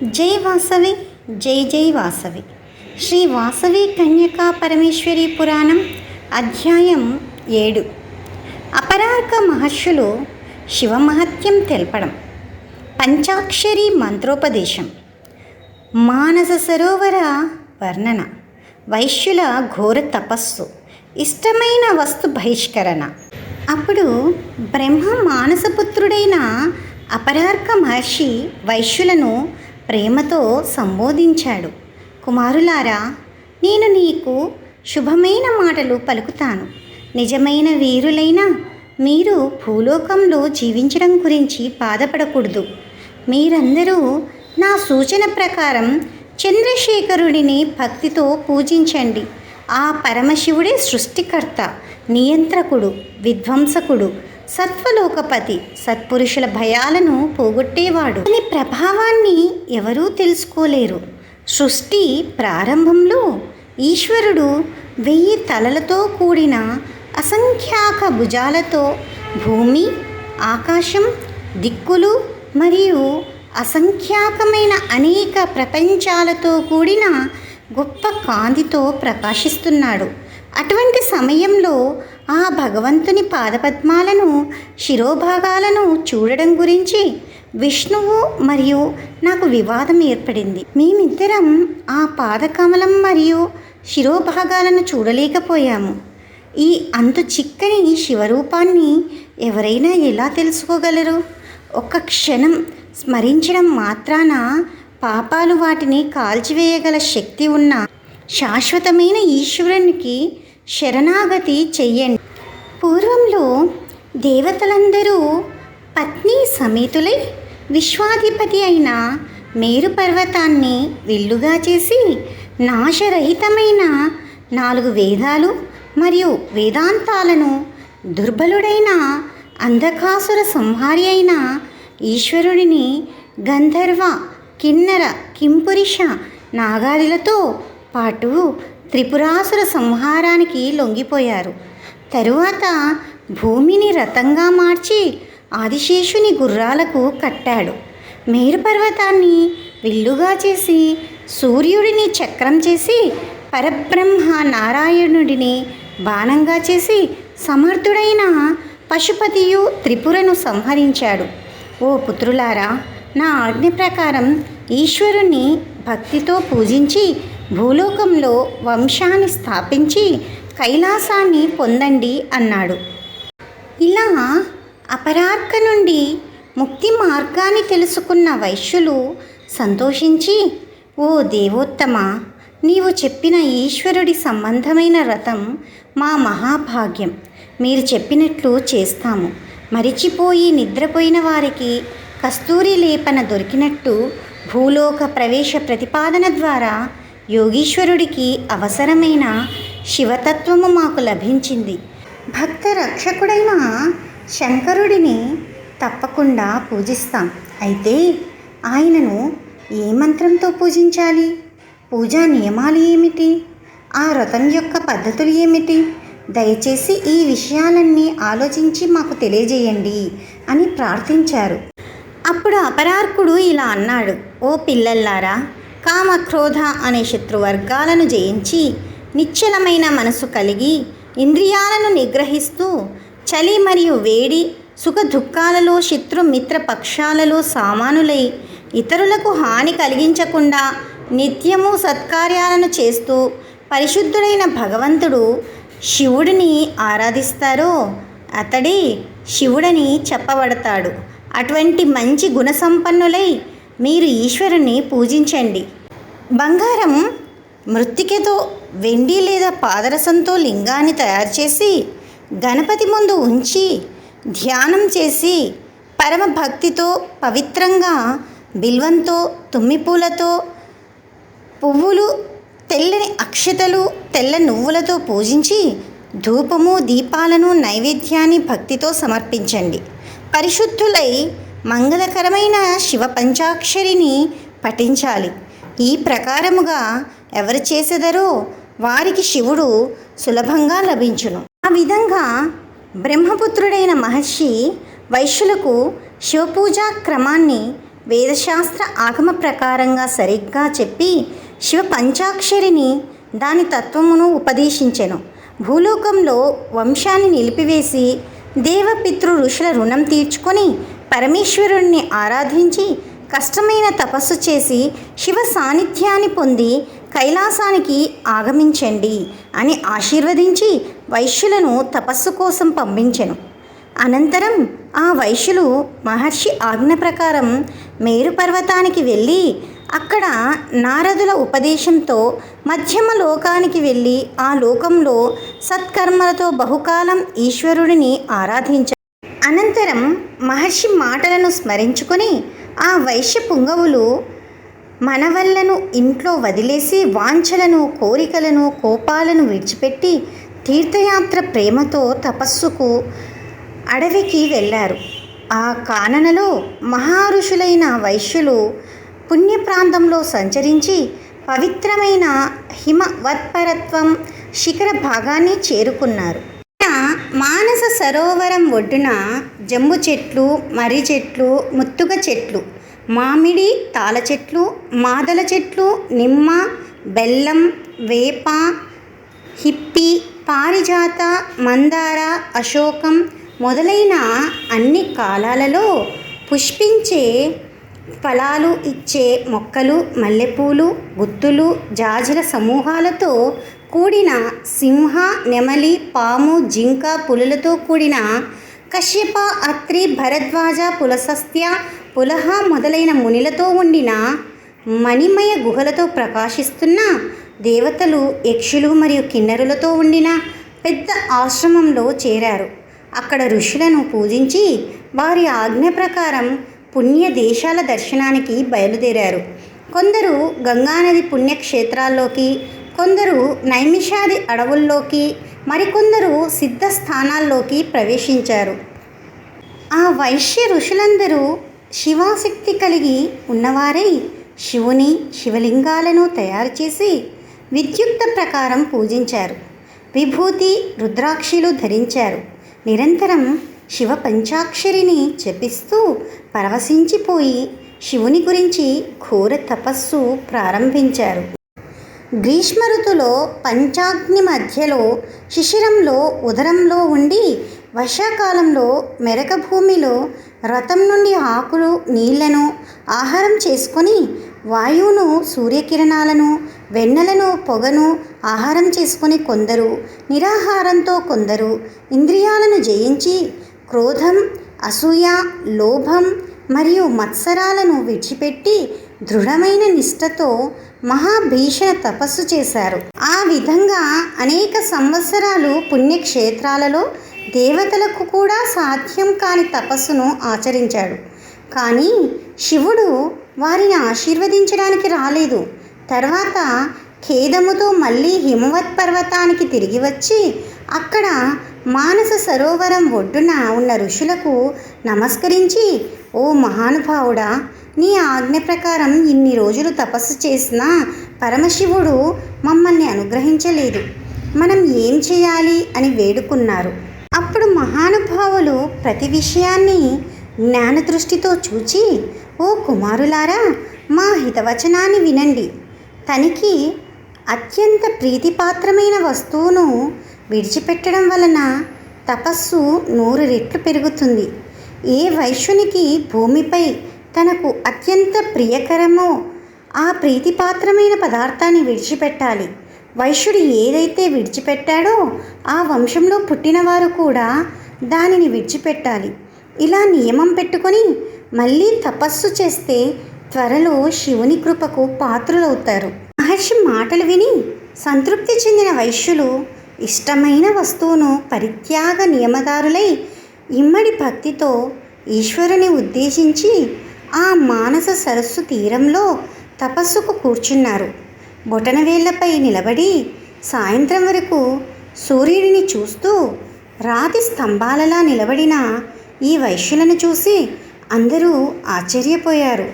జై వాసవి, జై జై వాసవి. శ్రీ వాసవి కన్యకా పరమేశ్వరి పురాణం అధ్యాయం 7. అపరార్క మహర్షులు శివమహత్యం తెలపడం. పంచాక్షరి మంత్రోపదేశం. మానస సరోవర వర్ణన. వైశ్యుల ఘోర తపస్సు. ఇష్టమైన వస్తు బహిష్కరణ. అప్పుడు బ్రహ్మ మానసపుత్రుడైన అపరార్క మహర్షి వైశ్యులను ప్రేమతో సంబోధించాడు. కుమారులారా, నేను నీకు శుభమైన మాటలు పలుకుతాను. నిజమైన వీరులైన మీరు భూలోకంలో జీవించడం గురించి బాధపడకూడదు. మీరందరూ నా సూచన ప్రకారం చంద్రశేఖరుడిని భక్తితో పూజించండి. ఆ పరమశివుడే సృష్టికర్త, నియంత్రకుడు, విధ్వంసకుడు, సత్వలోకపతి, సత్పురుషుల భయాలను పోగొట్టేవాడు. అతని ప్రభావాన్ని ఎవరూ తెలుసుకోలేరు. సృష్టి ప్రారంభంలో ఈశ్వరుడు 1000 తలలతో కూడిన అసంఖ్యాక భుజాలతో భూమి, ఆకాశం, దిక్కులు మరియు అసంఖ్యాకమైన అనేక ప్రపంచాలతో కూడిన గొప్ప కాంతితో ప్రకాశిస్తున్నాడు. అటువంటి సమయంలో ఆ భగవంతుని పాదపద్మాలను, శిరోభాగాలను చూడడం గురించి విష్ణువు మరియు నాకు వివాదం ఏర్పడింది. మేమిద్దరం ఆ పాదకమలం మరియు శిరోభాగాలను చూడలేకపోయాము. ఈ అంతు చిక్కని శివరూపాన్ని ఎవరైనా ఎలా తెలుసుకోగలరు? ఒక్క క్షణం స్మరించడం మాత్రాన పాపాలు వాటిని కాల్చివేయగల శక్తి ఉన్న శాశ్వతమైన ఈశ్వరునికి శరణాగతి చెయ్యండి. పూర్వంలో దేవతలందరూ పత్ని సమేతులై విశ్వాధిపతి అయిన మేరు పర్వతాన్ని విల్లుగా చేసి నాశరహితమైన 4 వేదాలు మరియు వేదాంతాలను దుర్బలుడైన అంధకాసుర సంహారి అయిన ఈశ్వరుడిని గంధర్వ, కిన్నర, కింపురుష, నాగాదులతో పాటు త్రిపురాసుర సంహారానికి లొంగిపోయారు. తరువాత భూమిని రథంగా మార్చి ఆదిశేషుని గుర్రాలకు కట్టాడు. మేరు పర్వతాన్ని విల్లుగా చేసి సూర్యుడిని చక్రం చేసి పరబ్రహ్మ నారాయణుడిని బాణంగా చేసి సమర్థుడైన పశుపతియు త్రిపురను సంహరించాడు. ఓ పుత్రులారా, నా ఆజ్ఞ ప్రకారం ఈశ్వరుని భక్తితో పూజించి భూలోకంలో వంశాన్ని స్థాపించి కైలాసాన్ని పొందండి అన్నాడు. ఇలా అపరార్క నుండి ముక్తి మార్గాన్ని తెలుసుకున్న వైశ్యులు సంతోషించి, ఓ దేవోత్తమ, నీవు చెప్పిన ఈశ్వరుడి సంబంధమైన వ్రతం మా మహాభాగ్యం. మీరు చెప్పినట్లు చేస్తాము. మరిచిపోయి నిద్రపోయిన వారికి కస్తూరి లేపన దొరికినట్టు భూలోక ప్రవేశ ప్రతిపాదన ద్వారా యోగీశ్వరుడికి అవసరమైన శివతత్వము మాకు లభించింది. భక్త రక్షకుడైన శంకరుడిని తప్పకుండా పూజిస్తాం. అయితే ఆయనను ఏ మంత్రంతో పూజించాలి? పూజా నియమాలు ఏమిటి? ఆ వ్రతం యొక్క పద్ధతులు ఏమిటి? దయచేసి ఈ విషయాలన్నీ ఆలోచించి మాకు తెలియజేయండి అని ప్రార్థించారు. అప్పుడు అపరార్కుడు ఇలా అన్నాడు. ఓ పిల్లల్లారా, కామక్రోధ అనే శత్రువర్గాలను జయించి నిశ్చలమైన మనసు కలిగి ఇంద్రియాలను నిగ్రహిస్తూ చలి మరియు వేడి, సుఖ దుఃఖాలలో, శత్రుమిత్ర పక్షాలలో సామానులై ఇతరులకు హాని కలిగించకుండా నిత్యము సత్కార్యాలను చేస్తూ పరిశుద్ధుడైన భగవంతుడు శివుడిని ఆరాధిస్తారో అతడే శివుడని చెప్పబడతాడు. అటువంటి మంచి గుణసంపన్నులై మీరు ఈశ్వరుని పూజించండి. బంగారం, మృత్తికతో, వెండి లేదా పాదరసంతో లింగాన్ని తయారు చేసి గణపతి ముందు ఉంచి ధ్యానం చేసి పరమ భక్తితో పవిత్రంగా బిల్వంతో, తుమ్మిపూలతో, పువ్వులు, తెల్లని అక్షతలు, తెల్ల నువ్వులతో పూజించి ధూపము, దీపాలను, నైవేద్యాన్ని భక్తితో సమర్పించండి. పరిశుద్ధులై మంగళకరమైన శివ పంచాక్షరిని పఠించాలి. ఈ ప్రకారముగా ఎవరు చేసెదరో వారికి శివుడు సులభంగా లభించును. ఆ విధంగా బ్రహ్మపుత్రుడైన మహర్షి వైశ్యులకు శివపూజా క్రమాన్ని వేదశాస్త్ర ఆగమ ప్రకారంగా సరిగ్గా చెప్పి శివ పంచాక్షరిని దాని తత్వమును ఉపదేశించెను. భూలోకంలో వంశాన్ని నిలిపివేసి దేవపితృ ఋషుల రుణం తీర్చుకొని పరమేశ్వరుణ్ణి ఆరాధించి కష్టమైన తపస్సు చేసి శివ సాన్నిధ్యాన్ని పొంది కైలాసానికి ఆగమించండి అని ఆశీర్వదించి వైశ్యులను తపస్సు కోసం పంపించెను. అనంతరం ఆ వైశ్యులు మహర్షి ఆజ్ఞ ప్రకారం మేరు పర్వతానికి వెళ్ళి అక్కడ నారదుల ఉపదేశంతో మధ్యమ లోకానికి వెళ్ళి ఆ లోకంలో సత్కర్మలతో బహుకాలం ఈశ్వరుడిని ఆరాధించారు. అనంతరం మహర్షి మాటలను స్మరించుకొని ఆ వైశ్య పుంగవులు మనవళ్లను ఇంట్లో వదిలేసి వాంఛలను, కోరికలను, కోపాలను విడిచిపెట్టి తీర్థయాత్ర ప్రేమతో తపస్సుకు అడవికి వెళ్ళారు. ఆ కాననలో మహారుషులైన వైశ్యులు పుణ్యప్రాంతంలో సంచరించి పవిత్రమైన హిమవత్పరత్వం శిఖర భాగాన్ని చేరుకున్నారు. మానస సరోవరం ఒడ్డున జంబు చెట్లు, మర్రి చెట్లు, ముత్తుగ చెట్లు, మామిడి, తాళ చెట్లు, మాదల చెట్లు, నిమ్మ, బెల్లం, వేప, హిప్పి, పారిజాత, మందార, అశోకం మొదలైన అన్ని కాలాలలో పుష్పించే ఫలాలు ఇచ్చే మొక్కలు, మల్లెపూలు, గుత్తులు, జాజుల సమూహాలతో కూడిన సింహ, నెమలి, పాము, జింక, పులులతో కూడిన కశ్యప, అత్రి, భరద్వాజ, పులసస్త్య, పులహ మొదలైన మునిలతో ఉండిన మణిమయ గుహలతో ప్రకాశిస్తున్న దేవతలు, యక్షులు మరియు కిన్నరులతో ఉండిన పెద్ద ఆశ్రమంలో చేరారు. అక్కడ ఋషులను పూజించి వారి ఆజ్ఞ ప్రకారం పుణ్య దేశాల దర్శనానికి బయలుదేరారు. కొందరు గంగానది పుణ్యక్షేత్రాల్లోకి, కొందరు నైమిషాది అడవుల్లోకి, మరికొందరు సిద్ధస్థానాల్లోకి ప్రవేశించారు. ఆ వైశ్య ఋషులందరూ శివాశక్తి కలిగి ఉన్నవారై శివుని, శివలింగాలను తయారు చేసి విద్యుక్త ప్రకారం పూజించారు. విభూతి, రుద్రాక్షులు ధరించారు. నిరంతరం శివ పంచాక్షరిని జపిస్తూ పరవశించిపోయి శివుని గురించి ఘోర తపస్సు ప్రారంభించారు. గ్రీష్మ ఋతులో పంచాగ్ని మధ్యలో, శిశిరంలో ఉదరంలో ఉండి, వర్షాకాలంలో మెరక భూమిలో రథం నుండి ఆకులు, నీళ్లను ఆహారం చేసుకొని వాయువును, సూర్యకిరణాలను, వెన్నెలను, పొగను ఆహారం చేసుకొని కొందరు, నిరాహారంతో కొందరు ఇంద్రియాలను జయించి క్రోధం, అసూయ, లోభం మరియు మత్సరాలను విడిచిపెట్టి దృఢమైన నిష్ఠతో మహాభీషణ తపస్సు చేశారు. ఆ విధంగా అనేక సంవత్సరాలు పుణ్యక్షేత్రాలలో దేవతలకు కూడా సాధ్యం కాని తపస్సును ఆచరించాడు. కానీ శివుడు వారిని ఆశీర్వదించడానికి రాలేదు. తర్వాత ఖేదముతో మళ్ళీ హిమవత్ పర్వతానికి తిరిగి వచ్చి అక్కడ మానస సరోవరం ఒడ్డున ఉన్న ఋషులకు నమస్కరించి, ఓ మహానుభావుడా, నీ ఆజ్ఞ ప్రకారం ఇన్ని రోజులు తపస్సు చేసినా పరమశివుడు మమ్మల్ని అనుగ్రహించలేదు. మనం ఏం చేయాలి అని వేడుకున్నారు. అప్పుడు మహానుభావులు ప్రతి విషయాన్ని జ్ఞానదృష్టితో చూచి, ఓ కుమారులారా, మా హితవచనాన్ని వినండి. తనకి అత్యంత ప్రీతిపాత్రమైన వస్తువును విడిచిపెట్టడం వలన తపస్సు 100 రెట్లు పెరుగుతుంది. ఏ వైశ్యునికి భూమిపై తనకు అత్యంత ప్రియకరమో ఆ ప్రీతిపాత్రమైన పదార్థాన్ని విడిచిపెట్టాలి. వైశ్యుడు ఏదైతే విడిచిపెట్టాడో ఆ వంశంలో పుట్టినవారు కూడా దానిని విడిచిపెట్టాలి. ఇలా నియమం పెట్టుకొని మళ్ళీ తపస్సు చేస్తే త్వరలో శివుని కృపకు పాత్రులవుతారు. మహర్షి మాటలు విని సంతృప్తి చెందిన వైశ్యులు ఇష్టమైన వస్తువును పరిత్యాగ నియమదారులై ఇమ్మడి భక్తితో ఈశ్వరుని ఉద్దేశించి ఆ మానస సరస్సు తీరంలో తపస్సుకు కూర్చున్నారు. బొటనవేళ్లపై నిలబడి సాయంత్రం వరకు సూర్యుడిని చూస్తూ రాతి స్తంభాలలా నిలబడిన ఈ వైశ్యులను చూసి అందరూ ఆశ్చర్యపోయారు.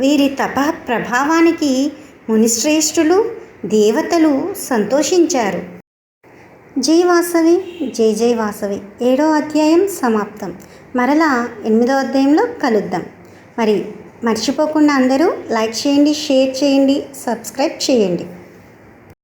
వీరి తప ప్రభావానికి మునిశ్రేష్ఠులు, దేవతలు సంతోషించారు. జై వాసవి, జై జై వాసవి. 7వ అధ్యాయం సమాప్తం. మరలా 8వ అధ్యాయంలో కలుద్దాం. మరి మర్చిపోకుండా అందరూ లైక్ చేయండి, షేర్ చేయండి, సబ్స్క్రైబ్ చేయండి.